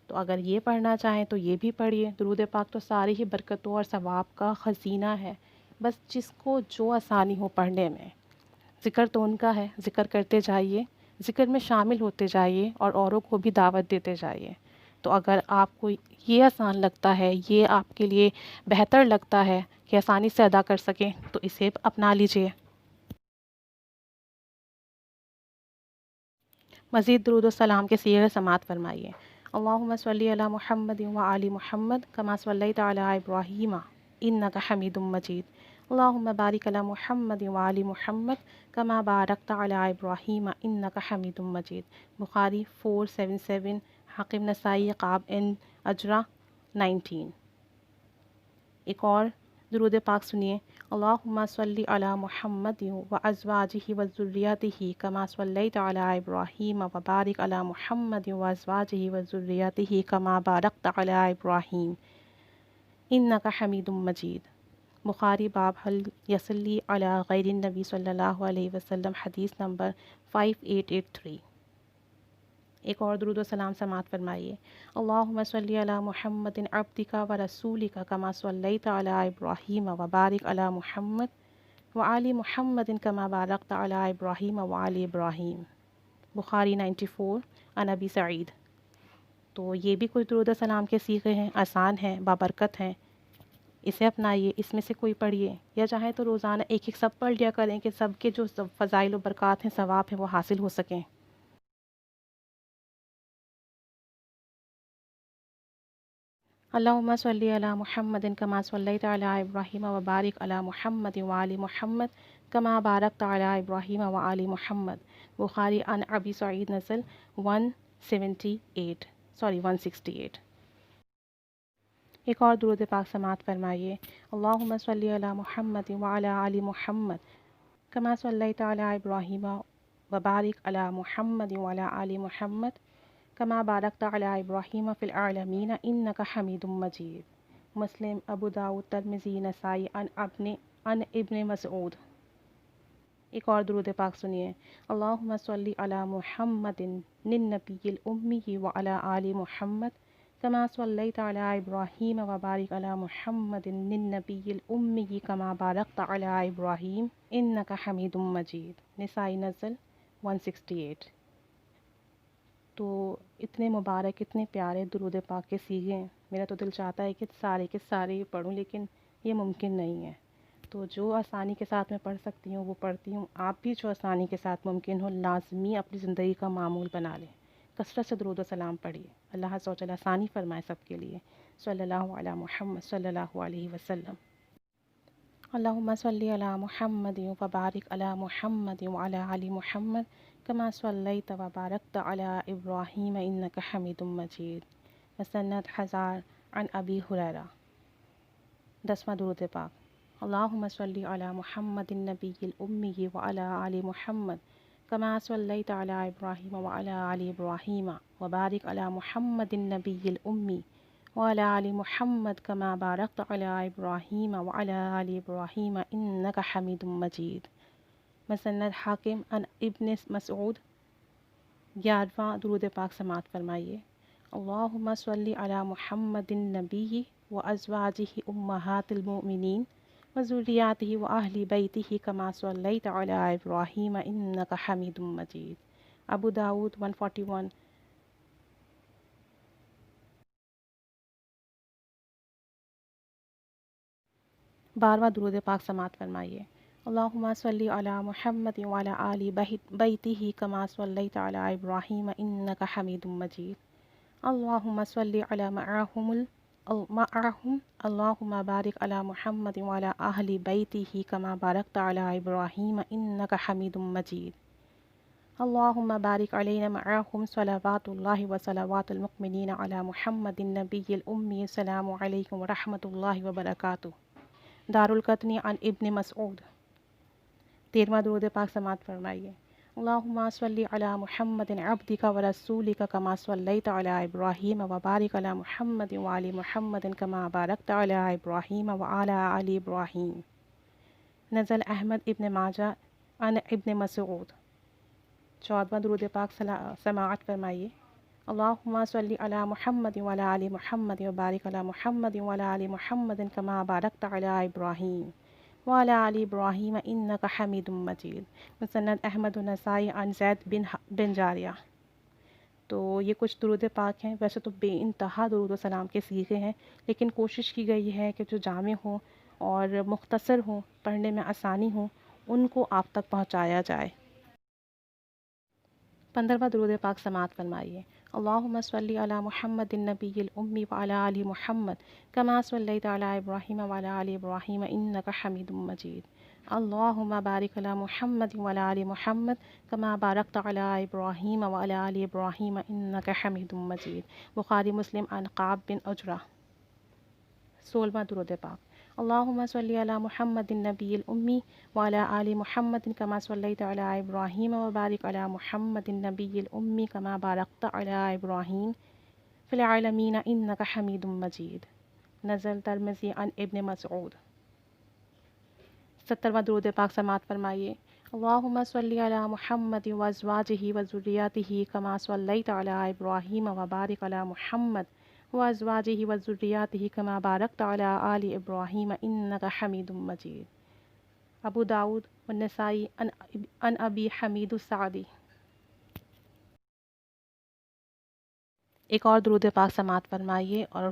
تو اگر یہ پڑھنا چاہیں تو یہ بھی پڑھیے۔ درود پاک تو ساری ہی برکتوں اور ثواب کا خزینہ ہے، بس جس کو جو آسانی ہو پڑھنے میں۔ ذکر تو ان کا ہے، ذکر کرتے جائیے، ذکر میں شامل ہوتے جائیے اور اوروں کو بھی دعوت دیتے جائیے۔ تو اگر آپ کو یہ آسان لگتا ہے، یہ آپ کے لیے بہتر لگتا ہے کہ آسانی سے ادا کر سکیں تو اسے اپنا لیجیے۔ مزید درود و سلام کے سیغے سماعت فرمائیے: اللہم صلی علی محمد وآل محمد کما صلیت علی ابراہیم انک حمید مجید، اللہم بارک علی محمد وآل محمد کما بارکت علی ابراہیم انک حمید مجید۔ بخاری 477، حاکم نسائی عقاب ان اجرا 19۔ ایک اور درود پاک سنیے: اللہم صلی علی محمد وازواجہ وذریتہ کما صلیت علی ابراہیم وبارک علی محمد وازواجہ وذریتہ کما بارکت علی ابراہیم انک حمید مجید۔ بخاری باب حل یصلی علی غیر النبی صلی اللہ علیہ وسلم، حدیث نمبر 5883۔ ایک اور درود و سلام سماعت فرمائیے: اللہم صلی علی محمد عبدک و رسولک کما صلیت علی ابراہیم وبارک علی محمد وآل محمد کما بارکت علی ابراہیم وآل ابراہیم۔ بخاری 94، عن ابی سعید۔ تو یہ بھی کچھ درود و سلام کے سیغے ہیں، آسان ہیں، بابرکت ہیں، اسے اپنائیے، اس میں سے کوئی پڑھیے، یا چاہیں تو روزانہ ایک ایک سب پڑھ لیا کریں کہ سب کے جو فضائل و برکات ہیں، ثواب ہیں، وہ حاصل ہو سکیں۔ اللہم صلی علی محمد کما صلیت علی ابراہیم وبارک علی محمد وآل محمد کما بارکت علی ابراہیم وآل محمد۔ بخاری عن ابی سعید نزل 168۔ ایک اور درود پاک سماعت فرمائیے: اللہم صلی علی محمد وعلی آل محمد کما صلیت علی ابراہیم وبارک علی محمد وعلی آل محمد کما بارکت علی ابراہیم فی العالمین انک حمید مجید۔ مسلم، ابو داؤد، ترمذی، نسائی، ان ابن مسعود۔ ایک اور درود پاک سنیے، اللہم صلی علی محمد النبی الامی وعلی آل محمد کما صلیت علی ابراہیم وبارک علی محمد النبی الامی کما بارکت علی ابراہیم انک حمید مجید۔ نسائی نزل 168۔ تو اتنے مبارک، اتنے پیارے درود پاک کے سیغے ہیں، میرا تو دل چاہتا ہے کہ سارے کے سارے پڑھوں، لیکن یہ ممکن نہیں ہے۔ تو جو آسانی کے ساتھ میں پڑھ سکتی ہوں وہ پڑھتی ہوں۔ آپ بھی جو آسانی کے ساتھ ممکن ہو لازمی اپنی زندگی کا معمول بنا لیں، کثرت سے درود و سلام پڑھیے، اللہ عز و جل آسانی فرمائے سب کے لیے۔ صلی اللہ علی محمد صلی اللہ علیہ وسلم۔ اللہم صلی علی محمد وبارک علی محمد وعلی آل محمد کما صلیت وبارکت علی ابراہیم انک حمید مجید۔ مسند 1000 عن ابی ہریرہ۔ 10واں درود پاک، اللہم صلی علی محمد النبی الامی وعلی آل محمد کما صلیت علی ابراہیم وعلی آل ابراہیم وبارک علی محمد النبی الامی وعلی آل محمد کما بارکت علی ابراہیم وعلی آل ابراہیم انک حمید مجید۔ مسند حاکم عن ابن مسعود۔ 11واں درود پاک سماعت فرمائیے، اللہم صلی علی محمد النبی وازواجہ امہات المؤمنین وذریاتہ واہل بیتہ کما صلیت علی ابراہیم انک حمید مجید۔ ابو داؤد 141۔ 12واں درود پاک سماعت فرمائیے، اللہم صلی علی محمد وعلی آل بیتہ کما صلیت علی ابراہیم انک حمید مجید۔ اللہم صلی علی معہم اللہم بارک علی محمد وعلی اہل بیتہ کما بارکت علی ابراہیم انک حمید مجید۔ اللہم بارک علینا معہم صلوات اللہ وصلوات المؤمنین علی محمد النبی الامی السلام علیکم ورحمۃ اللہ وبرکاتہ۔ دارالقطنی عن ابن مسعود۔ 13واں درود پاک سماعت فرمائیے، اللہم صلی علی محمد عبدک ورسولک کما صلیت علی ابراہیم وبارک علی محمد وعلی محمد کما بارکت علی ابراہیم وعلی آل ابراہیم۔ نزل احمد ابن ماجہ عن ابن مسعود۔ 14واں درود پاک سماعت فرمائیے، اللہم صلی علی محمد وعلی آل محمد وبارک علی محمد وعلی آل محمد کما بارکت علی ابراہیم وعلی آل ابراہیم انک حمید مجید۔ مسند احمد النسائی عن زید بن جاریہ۔ تو یہ کچھ درود پاک ہیں، ویسے تو بے انتہا درود و سلام کے سیغے ہیں، لیکن کوشش کی گئی ہے کہ جو جامع ہوں اور مختصر ہوں، پڑھنے میں آسانی ہوں، ان کو آپ تک پہنچایا جائے۔ 15واں درود پاک سماعت فرمائیے، اللہم صلی علی محمد النبی الامی وعلی آل محمد کما صلیت علی ابراہیم وعلی آل ابراہیم انک حمید مجید۔ اللہم بارک علی محمد وعلی آل محمد کما بارکت علی ابراہیم وعلی آل ابراہیم انک حمید مجید۔ بخاری مسلم عن کعب بن عجرہ۔ 16واں درود پاک، اللہم صلی علی محمد النبی الامی وعلی آل محمد کما صلیت علی ابراہیم وبارک علی محمد النبی الامی کما بارکت علی ابراہیم فی العالمین انک حمید مجید۔ نزل ترمذی عن ابن مسعود۔ 17واں درود پاک سماعت فرمائیے، اللہم صلی علی محمد وازواجہ وذریاتہ کما صلیت علی ابراہیم وبارک علی محمد وازواجہ وذریاتہ کما بارکت علی آل ابراہیم انک حمید مجید۔ ابو داؤد والنسائی عن ابی حمید السعدی۔ ایک اور درود پاک سماعت فرمائیے اور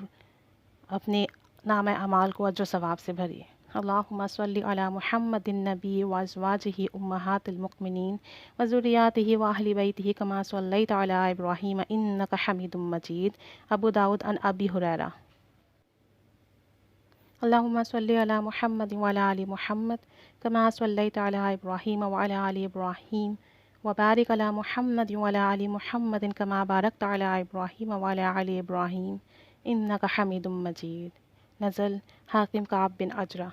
اپنے نام اعمال کو اجر و ثواب سے بھریے، اللہم صلی علی محمد النبی وازواجہ امہات المؤمنین وذریاتہ واہل بیتہ کما صلیت علی ابراہیم انک حمید مجید۔ ابو داؤد عن ابی ہریرہ۔ اللہم صلی علی محمد وعلی آل محمد کما صلیت علی ابراہیم وعلی آل ابراہیم وبارک علی محمد وعلی آل محمد کما بارکت علی ابراہیم وعلی آل ابراہیم انک حمید مجید۔ نزل حاکم کعب بن عجرہ۔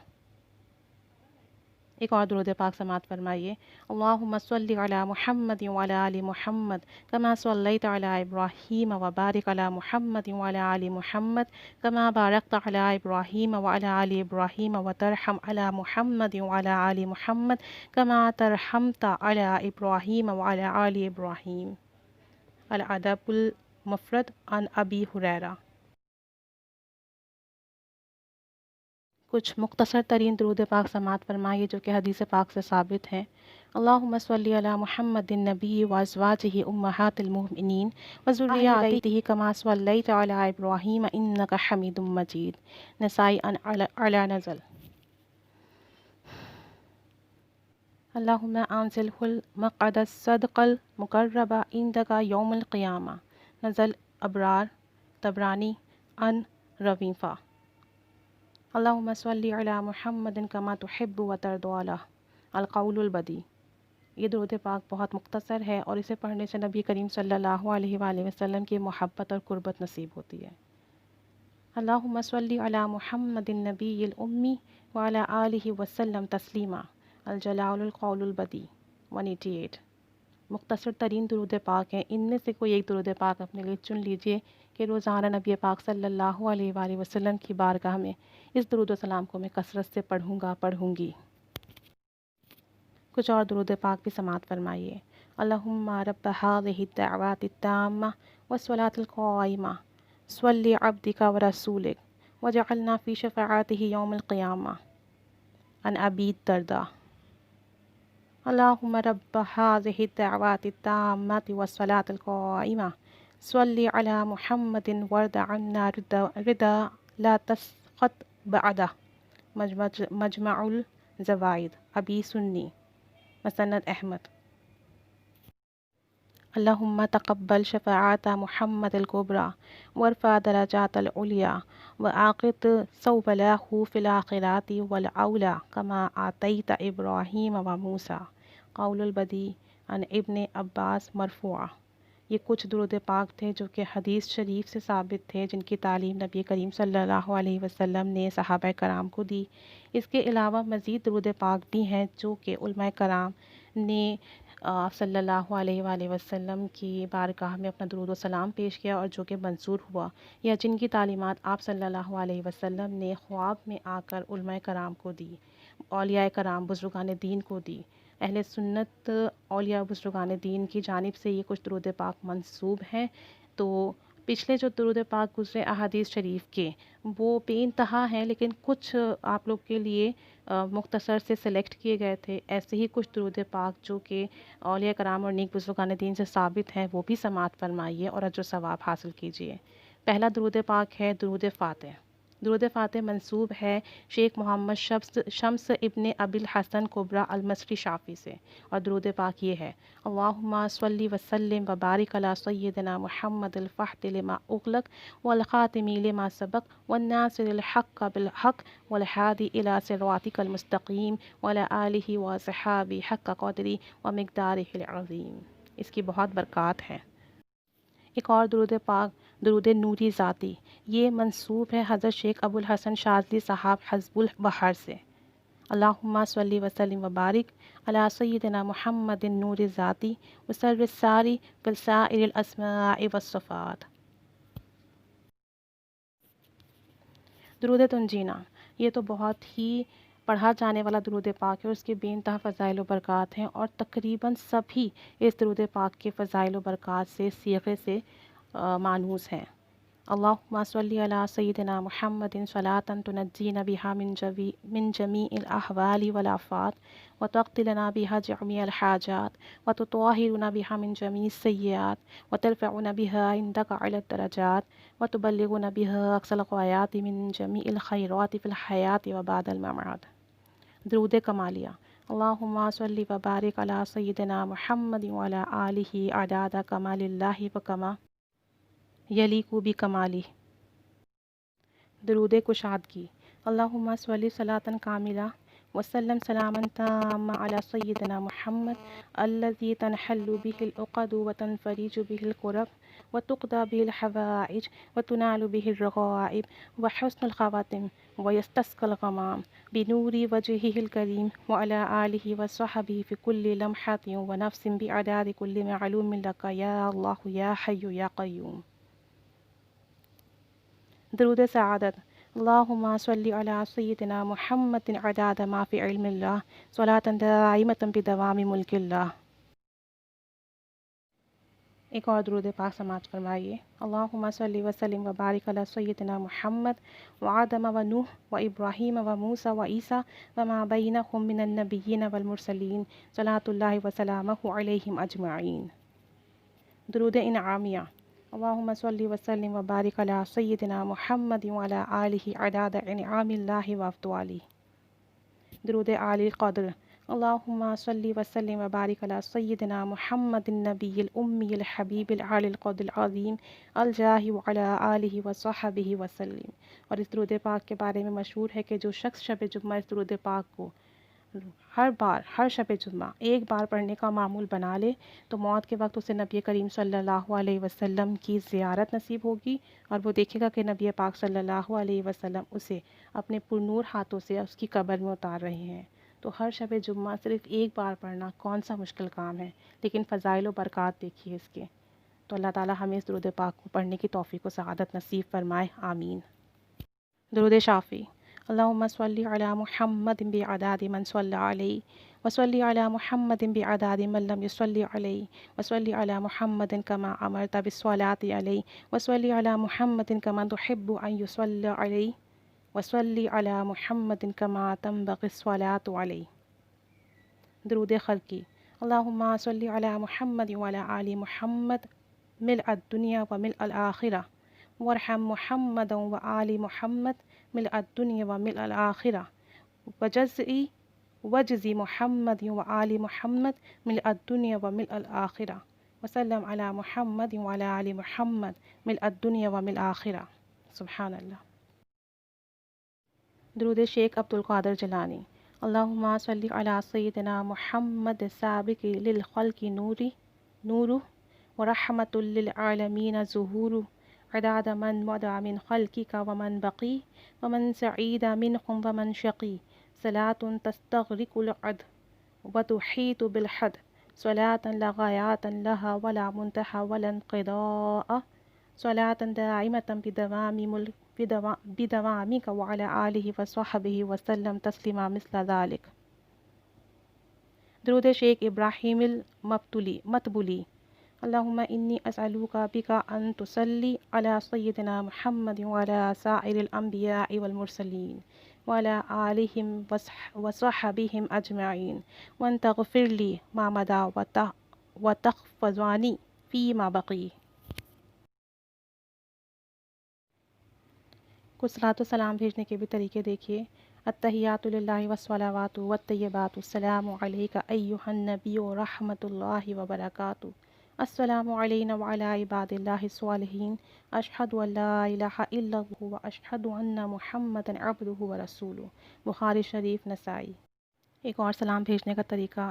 ایک اور درود پاک سماعت فرمائیے۔ اللہم صلی علی محمد وعلی آل محمد کما صلیت علی ابراہیم وبارک علی محمد وعلی آل محمد کما بارکت علی ابراہیم وعلی آل ابراہیم وترحم علی محمد وعلی آل محمد کما ترحمت علی ابراہیم وعلی آل ابراہیم۔ الادب المفرد عن ابی ہریرہ۔ کچھ مختصر ترین درود پاک سماعت فرمائیے جو کہ حدیث پاک سے ثابت ہیں۔ اللہم صلی علی محمد النبی وازواجہ امہات المؤمنین وذریاتہ کما صلیت علی ابراہیم انک حمید مجید۔ نسائی علی نزل۔ اللہم انزلہ المقعد الصدق المقرب عندک یوم القیامہ۔ نزل ابرار۔ طبرانی عن رویفہ۔ اللہم صلی علی محمد کما تحب و ترضی۔ القول البدیع۔ یہ درود پاک بہت مختصر ہے اور اسے پڑھنے سے نبی کریم صلی اللہ علیہ وآلہ وسلم کی محبت اور قربت نصیب ہوتی ہے۔ اللہم صلی علی محمد النبی الامی وعلی آلہ وسلم تسلیما۔ الجلال القول البدیع 188۔ مختصر ترین درود پاک ہیں، ان میں سے کوئی ایک درود پاک اپنے لیے چن لیجئے کہ روزانہ نبی پاک صلی اللہ علیہ وآلہ وسلم کی بارگاہ میں اس درود و سلام کو میں کثرت سے پڑھوں گی۔ کچھ اور درود پاک بھی سماعت فرمائیے۔ اللہم رب هذه الدعوات التامة والصلاة القائمة صلی عبدک ورسولک وجعلنا فی شفاعته یوم القیامہ۔ عن ابی الدرداء۔ اللہم رب هذه الدعوات التامة والصلاة القائمة صلی علی محمد وارض عنا رضا لا تسخط بعدہ۔ مجمع الزوائد۔ ابی سنی۔ مسند احمد۔ اللہم تقبل شفاعت محمد الکبریٰ وارفع درجات العلیاء وآقت ثوبلہ فی الآخرات والأولیٰ کما آتیت ابراہیم وموسیٰ۔ قول البدیع عن ابن عباس مرفوعہ۔ یہ کچھ درود پاک تھے جو کہ حدیث شریف سے ثابت تھے، جن کی تعلیم نبی کریم صلی اللہ علیہ وسلم نے صحابہ کرام کو دی۔ اس کے علاوہ مزید درود پاک بھی ہیں جو کہ علماء کرام نے صلی اللہ علیہ وآلہ وسلم کی بارگاہ میں اپنا درود و سلام پیش کیا اور جو کہ منصور ہوا، یا جن کی تعلیمات آپ صلی اللہ علیہ وسلم نے خواب میں آ کر علماء کرام کو دی، اولیاء کرام بزرگان دین کو دی۔ اہل سنت اولیاء بزرگان دین کی جانب سے یہ کچھ درود پاک منسوب ہیں۔ تو پچھلے جو درود پاک گزرے احادیث شریف کے وہ بے انتہا ہیں، لیکن کچھ آپ لوگ کے لیے مختصر سے سلیکٹ کیے گئے تھے۔ ایسے ہی کچھ درود پاک جو کہ اولیاء کرام اور نیک بزرگان دین سے ثابت ہیں وہ بھی سماعت فرمائیے اور اجر و ثواب حاصل کیجیے۔ پہلا درود پاک ہے درود فاتح۔ درود فاتح منسوب ہے شیخ محمد شمس ابن ابی الحسن کبریٰ المصری شافعی سے، اور درود پاک یہ ہے: اللہم صلی وسلم وبارک علی سیدنا محمد الفاتح لما اغلق والخاتم لما سبق والناصر الحق بالحق والہادی الی صراطک المستقیم وعلی آلہ وصحبہ حق قدرہ ومقدارہ العظیم۔ اس کی بہت برکات ہیں۔ ایک اور درود پاک درود نوری ذاتی، یہ منسوب ہے حضرت شیخ ابو الحسن شاذلی صاحب حزب البحر سے۔ اللہم صلی وسلم وبارک علی سیدنا محمد النور ذاتی وسر الساری بالسائر الاسماء والصفات۔ درود تنجینا، یہ تو بہت ہی پڑھا جانے والا درود پاک ہے، اس کے بے انتہا فضائل و برکات ہیں، اور تقریباً سبھی اس درود پاک کے فضائل و برکات سے صیغے سے مانوس ہیں۔ اللہم صلی علی سیدنا محمد صلاۃ تنجینا بہا من جمیع الاحوال والآفات وتقضی لنا بہا جمیع الحاجات وتطہرنا بہا من جمیع السیئات وترفعنا بہا عندک اعلی الدرجات وتبلغنا بہا اقصی الغایات من جمیع الخیرات فی الحیاۃ وبعد الممات۔ درود کمالیہ، اللہم صلی وبارک علی سیدنا محمد وعلی آلہ عدد کمال اللہ وکما یلیق بکمالہ۔ درود کشادگی، اللہم صلی صلاۃ کاملہ وسلم سلاما تاما على سيدنا محمد الذي تنحل به العقد وتنفرج به الكرب وتقضى به الحوائج وتنال به الرغائب وحسن الخواتم ويستسقى الغمام بنور وجهه الكريم وعلى آله وصحبه في كل لمحة ونفس بعدد كل معلوم لك يا الله يا حي يا قيوم. درود سعادت. اللهم صل على سيدنا محمد عدد ما في علم الله صلاة دائمة بدوام ملك الله. ایک اور درود پاک سماعت فرمائیے. اللہم صلی وسلم وبارک علی سیدنا محمد وآدم ونوح وابراہیم وموسیٰ وعیسیٰ وما بینہم من النبیین والمرسلین صلاۃ اللہ وسلامہ علیہم اجمعین. درود انعامیہ. اللہم صلی وسلم وبارک علی سیدنا محمد وعلی آلہ عدد انعام اللہ وافضالہ. درود عالی القدر. اللہم صلی وسلم وبارک علی سیدنا محمد النبی الامی الحبیب العالی القدر العظیم الجاہ وعلی آلہ وصحبہ وسلم. اور اس درود پاک کے بارے میں مشہور ہے کہ جو شخص شب جمعہ اس درود پاک کو ہر شب جمعہ ایک بار پڑھنے کا معمول بنا لے تو موت کے وقت اسے نبی کریم صلی اللہ علیہ وسلم کی زیارت نصیب ہوگی، اور وہ دیکھے گا کہ نبی پاک صلی اللہ علیہ وسلم اسے اپنے پرنور ہاتھوں سے اس کی قبر میں اتار رہے ہیں. تو ہر شب جمعہ صرف ایک بار پڑھنا کون سا مشکل کام ہے، لیکن فضائل و برکات دیکھیے اس کے. تو اللہ تعالی ہمیں اس درود پاک کو پڑھنے کی توفیق و سعادت نصیب فرمائے، آمین. درود شافی. اللہم صلی علی محمد بعدد من صلی علیہ وصلی علی محمد بعدد من لم یصلی علیہ وصلی علی محمد کما امرت بالصلاۃ علیہ وصلی علی محمد کما تحب ان یصلی علیہ وصلی علی محمد کما تنبغی الصلاۃ علیہ. درود خلقی. اللہم صلی علی محمد وعلی آل محمد ملء الدنیا وملء الآخرہ وارحم محمد وآل محمد ملء الدنیا وملء الآخرہ وجزی محمد وآل محمد ملء الدنیا وملء الآخرہ وسلم علی محمد وعلی آل محمد ملء الدنیا وملء الآخرہ. سبحان اللہ. درود شیخ عبد القادر جیلانی. اللہم صلی علی سیدنا محمد سابق للخلق نور ورحمت للعالمین ظہور عدد من مضى من خلقك ومن بقي ومن سعيد منهم ومن شقي صلاة تستغرق العد وتحيط بالحد صلاة لا غايات لها ولا منتهى ولا انقضاء صلاة دائمة بدوامك وعلى آله وصحبه وسلم تسليما مثل ذلك. درود شیخ ابراہیم المطبولی. اللہم انی اسألوک بک ان تصلی علی سیدنا محمد وعلی سائر الانبیاء والمرسلین وعلی آلہم وصحبہم اجمعین وان تغفر لی ما مضی وتحفظنی فی ما بقی. کچھ صلاۃ و سلام بھیجنے کے بھی طریقے دیکھیے. التحیات للہ والصلوات والطیبات السلام علیک ایہا النبی رحمت اللہ وبرکاتہ. السلام علینا وعلی عباد اللہ الصالحین. اشہد ان لا الہ الا اللہ واشہد ان محمدا عبدہ ورسولہ. بخاری شریف نسائی. ایک اور سلام بھیجنے کا طریقہ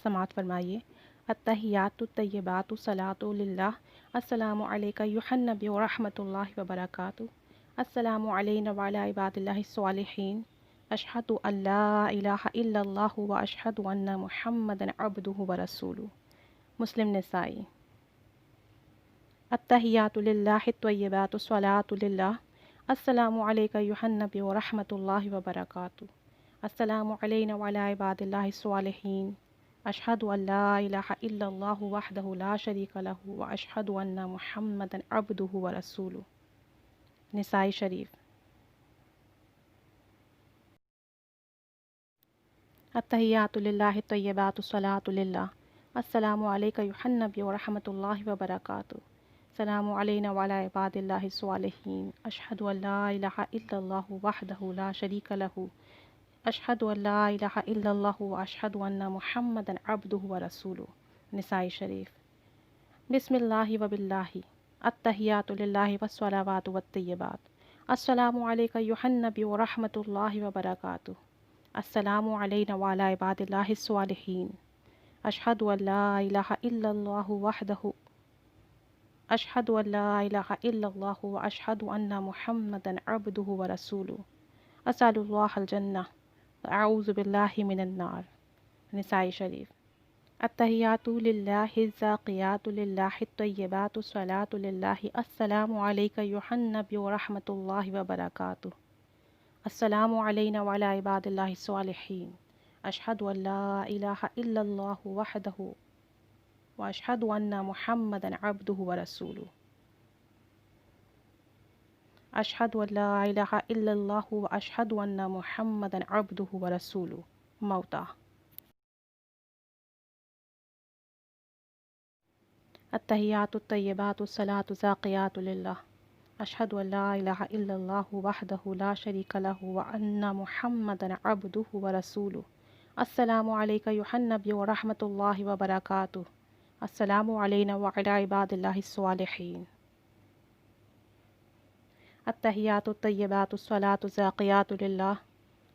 سماعت فرمائیے. التحیات الطیبات الصلاۃ للہ. السلام علیک ایہا النبی رحمت اللہ وبرکاتہ. السلام علینا وعلی عباد اللہ الصالحین. اشہد ان لا الہ الا اللہ واشہد ان محمدا عبدہ ورسولہ. مسلم نسائی. التحیات للہ الطیبات الصلاۃ للہ. السلام علیک ایہا النبی ورحمت اللہ وبرکاتہ. السلام علینا وعلی عباد اللہ الصالحین. اشہد ان لا الہ الا اللہ وحدہ لا شریک لہ واشہد ان محمدا عبدہ ورسولہ. نسائی شریف. التحیات للہ الطیبات الصلاۃ للہ. السلام علیک ایہا النبی ورحمت اللہ وبرکاتہ. السلام علینا وعلی عباد اللہ الصالحین. اشہد ان لا الہ الا اللہ وحدہ لا شریک لہ اشہد ان لا الہ الا اللہ واشہد ان محمدا عبدہ ورسولہ. نسائی شریف. بسم اللہ وباللہ. التحیات للہ والصلوات والطیبات. السلام علیک ایہا النبی ورحمت اللہ وبرکاتہ. السلام علینا وعلی عباد اللہ الصالحین، اشہد ان لا الہ الا اللہ وحدہ، اشہد ان لا الہ الا اللہ واشہد ان محمدا عبدہ ورسولہ، اسأل اللہ الجنہ واعوذ باللہ من النار۔ نسائی شریف۔ التحیات للہ الزاکیات للہ الطیبات الصلاۃ للہ، السلام علیک ایھا النبی ورحمۃ اللہ وبرکاتہ، السلام علینا وعلی عباد اللہ الصالحین، اشہد ان لا الہ الا اللہ وحدہ واشہد ان محمدا عبدہ ورسولہ، اشہد ان لا الہ الا اللہ واشہد ان محمدا عبدہ ورسولہ۔ موتا۔ التحیات الطیبات الصلاۃ الزاکیات للہ، اشہد ان لا الہ الا اللہ وحدہ لا شریک لہ وان محمدا عبدہ ورسولہ، السلام علیک ایھا النبی ورحمۃ اللہ وبرکاتہ، السلام علینا وعلی عباد اللہ الصالحین۔ التحیات الطیبات الصلاۃ الزاکیات للہ،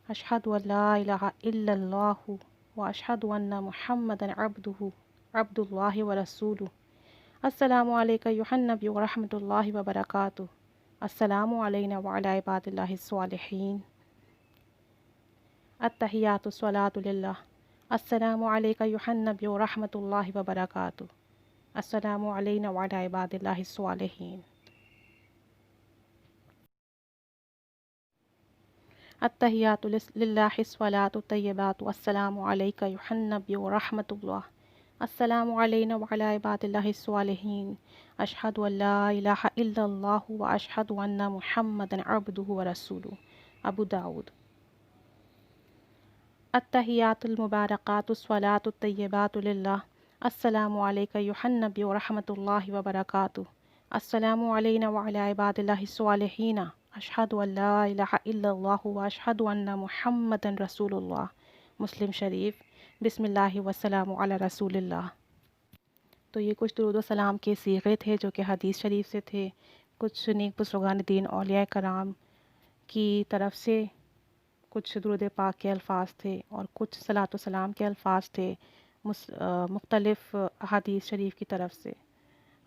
اشہد ان لا الہ الا اللہ واشہد ان محمدا عبد اللہ ورسولہ، السلام علیک ایھا النبی ورحمۃ اللہ وبرکاتہ، السلام علینا وعلی عباد اللہ الصالحین۔ التحیات الصلاۃ للہ، السلام علیک ایھا النبی ورحمۃ اللہ وبرکاتہ، السلام علینا وعلی عباد اللہ الصالحین۔ التحیات للہ الصلاۃ الطیبات السلام علیک ایھا النبی ورحمۃ اللہ، السلام علینا وعلی عباد اللہ الصالحین، اشہد ان لا الہ الا اللہ واشہد ان محمدا عبدہ ورسولہ۔ ابو داؤد۔ التحیات المبارکات الصلاۃ الطیبات للہ، السلام علیک ایھا النبی ورحمۃ اللہ وبرکاتہ، السلام علینا وعلی عباد اللہ الصالحین، اشہد ان لا الہ الا اللہ واشہد ان محمدا رسول اللہ۔ مسلم شریف۔ بسم اللہ والسلام علی رسول اللہ۔ تو یہ کچھ درود و سلام کے صیغے تھے جو کہ حدیث شریف سے تھے، کچھ نیک بزرگان دین اولیاء کرام کی طرف سے کچھ درود پاک کے الفاظ تھے، اور کچھ صلاۃ و سلام کے الفاظ تھے مختلف حدیث شریف کی طرف سے۔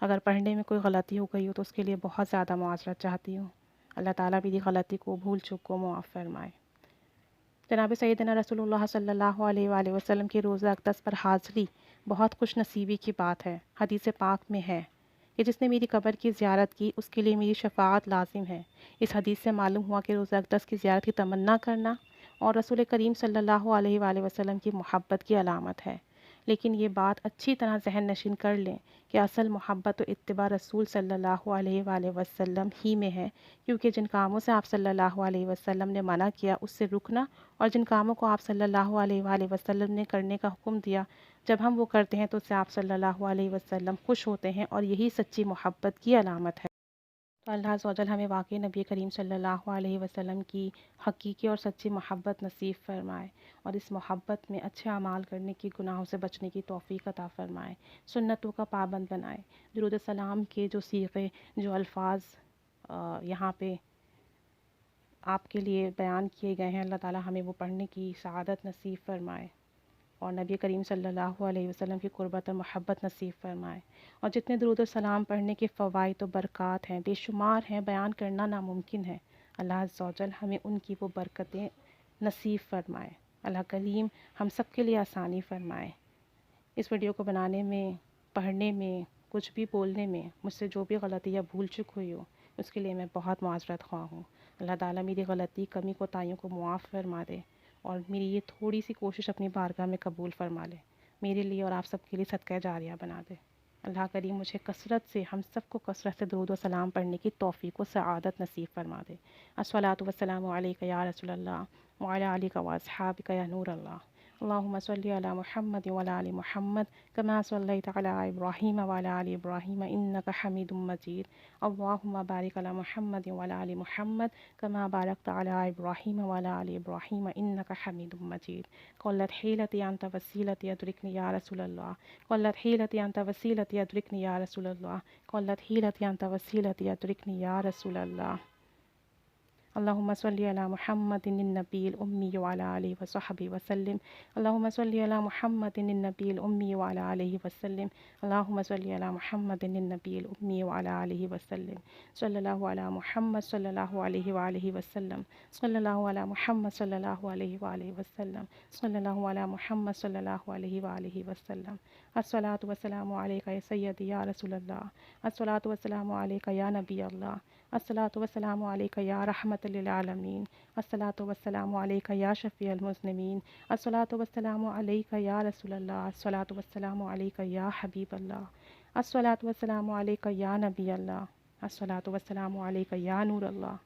اگر پڑھنے میں کوئی غلطی ہو گئی ہو تو اس کے لیے بہت زیادہ معذرت چاہتی ہوں۔ اللہ تعالیٰ میری غلطی کو، بھول چوک کو معاف فرمائے۔ جناب سیدنا رسول اللہ صلی اللہ علیہ وآلہ وسلم کی روزہ اقدس پر حاضری بہت خوش نصیبی کی بات ہے۔ حدیث پاک میں ہے کہ جس نے میری قبر کی زیارت کی اس کے لیے میری شفاعت لازم ہے۔ اس حدیث سے معلوم ہوا کہ روزہ اقدس کی زیارت کی تمنا کرنا اور رسول کریم صلی اللہ علیہ وآلہ وسلم کی محبت کی علامت ہے۔ لیکن یہ بات اچھی طرح ذہن نشین کر لیں کہ اصل محبت و اتباع رسول صلی اللہ علیہ وآلہ وسلم ہی میں ہے، کیونکہ جن کاموں سے آپ صلی اللہ علیہ وسلم نے منع کیا اس سے رکنا، اور جن کاموں کو آپ صلی اللہ علیہ وآلہ وسلم نے کرنے کا حکم دیا جب ہم وہ کرتے ہیں تو اس سے آپ صلی اللہ علیہ وسلم خوش ہوتے ہیں، اور یہی سچی محبت کی علامت ہے۔ تو اللہ عز و جل ہمیں واقعی نبی کریم صلی اللہ علیہ وسلم کی حقیقی اور سچی محبت نصیب فرمائے، اور اس محبت میں اچھے اعمال کرنے کی، گناہوں سے بچنے کی توفیق عطا فرمائے، سنتوں کا پابند بنائے۔ درود السلام کے جو صیغے، جو الفاظ یہاں پہ آپ کے لیے بیان کیے گئے ہیں، اللہ تعالیٰ ہمیں وہ پڑھنے کی سعادت نصیب فرمائے، اور نبی کریم صلی اللہ علیہ وسلم کی قربت اور محبت نصیب فرمائے۔ اور جتنے درود السلام پڑھنے کے فوائد و برکات ہیں، بے شمار ہیں، بیان کرنا ناممکن ہے۔ اللہ عز و جل ہمیں ان کی وہ برکتیں نصیب فرمائے۔ اللہ کریم ہم سب کے لیے آسانی فرمائے۔ اس ویڈیو کو بنانے میں، پڑھنے میں، کچھ بھی بولنے میں مجھ سے جو بھی غلطی یا بھول چک ہوئی ہو اس کے لیے میں بہت معذرت خواہ ہوں۔ اللہ تعالیٰ میری غلطی، کمی کوتاہیوں کو معاف فرما دے، اور میری یہ تھوڑی سی کوشش اپنی بارگاہ میں قبول فرما لے، میرے لیے اور آپ سب کے لیے صدقہ جاریہ بنا دے۔ اللہ کریم مجھے کثرت سے، ہم سب کو کثرت سے درود و سلام پڑھنے کی توفیق و سعادت نصیب فرما دے۔ الصلاۃ والسلام علیک یا رسول اللہ وعلی آلک واصحابک یا نور اللہ۔ اللہم صلی علی محمد وعلی آل محمد کما صلیت علی ابراہیم وعلی آل ابراہیم انک حمید مجید۔ اللہم بارک علی محمد وعلی آل محمد کما بارکت علی ابراہیم وعلی آل ابراہیم انک حمید مجید۔ قلت حیلتی انت وسیلتی ادرکنی یا رسول اللہ، قلت حیلتی انت وسیلتی ادرکنی یا رسول اللہ، قلت حیلتی انت وسیلتی ادرکنی یا رسول اللہ۔ اللہم صلی علی محمد النبی الامی وعلی آلہ وصحبہ وسلم اللہم صلی علی محمد النبی الامی وعلی آلہ وسلم اللہم صلی علی محمد النبی الامی وعلی آلہ وسلم صلی اللہ علی محمد صلی اللہ علیہ وآلہ وسلم صلی اللہ علی محمد صلی اللہ علیہ وآلہ وسلم صلی اللہ علی محمد صلی اللہ علیہ وآلہ وسلم الصلاۃ والسلام علیکہ یا سیدی یا رسول اللہ الصلاۃ والسلام علیکہ یا نبی اللہ الصلاۃ والسلام علیکہ یا رحمت للعالمین الصلاۃ والسلام علیکہ یا شفیع المذنبین الصلاۃ والسلام علیکہ یا رسول اللہ الصلاۃ والسلام علیکہ یا حبیب اللہ الصلاۃ والسلام علیکہ یا نبی اللہ الصلاۃ والسلام علیکہ یا نور اللہ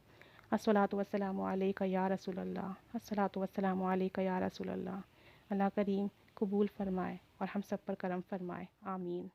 الصلاۃ والسلام علیکہ یا رسول اللہ الصلاۃ والسلام علیکہ یا رسول اللہ۔ اللہ کریم قبول فرمائے اور ہم سب پر کرم فرمائے، آمین۔